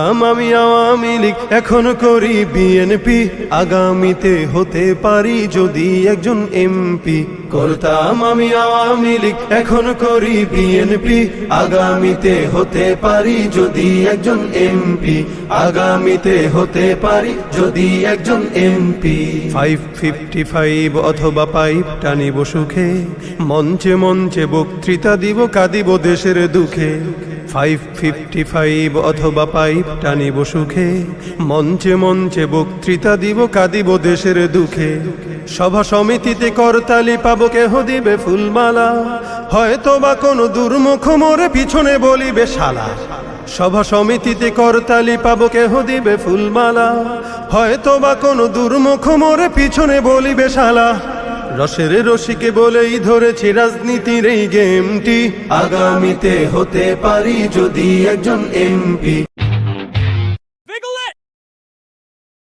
আমি আওয়ামী লীগ এখন করি বিএনপি, আগামীতে হতে পারি যদি একজন এমপি। করতাম আমি আওয়ামী লীগ এখন করি বিএনপি, আগামীতে হতে পারি যদি একজন এমপি, আগামীতে হতে পারি যদি একজন এমপি। 555 অথবা পাইপ টানিব সুখে, মঞ্চে মঞ্চে বক্তৃতা দিব কাঁদিব দেশের দুঃখে। 555 অথবা পাইপ টানিব সুখে, মঞ্চে মঞ্চে বক্তৃতা দিব কাঁদিব দেশের দুঃখে। সভা সমিতিতে করতালি পাবো কেহ দিবে ফুলমালা, হয়তো বা কোনো দুর্মুখ মোরে পিছনে বলিবে শালা। সভা সমিতিতে করতালি পাবো কেহ দিবে ফুলমালা, হয়তো বা কোনো দুর্মুখ মোরে পিছনে বলিবে শালা। রসের রসিকে বলেই ধরেছি রাজনীতির এই গেমটি, আগামীতে হতে পারি যদি একজন এমপি,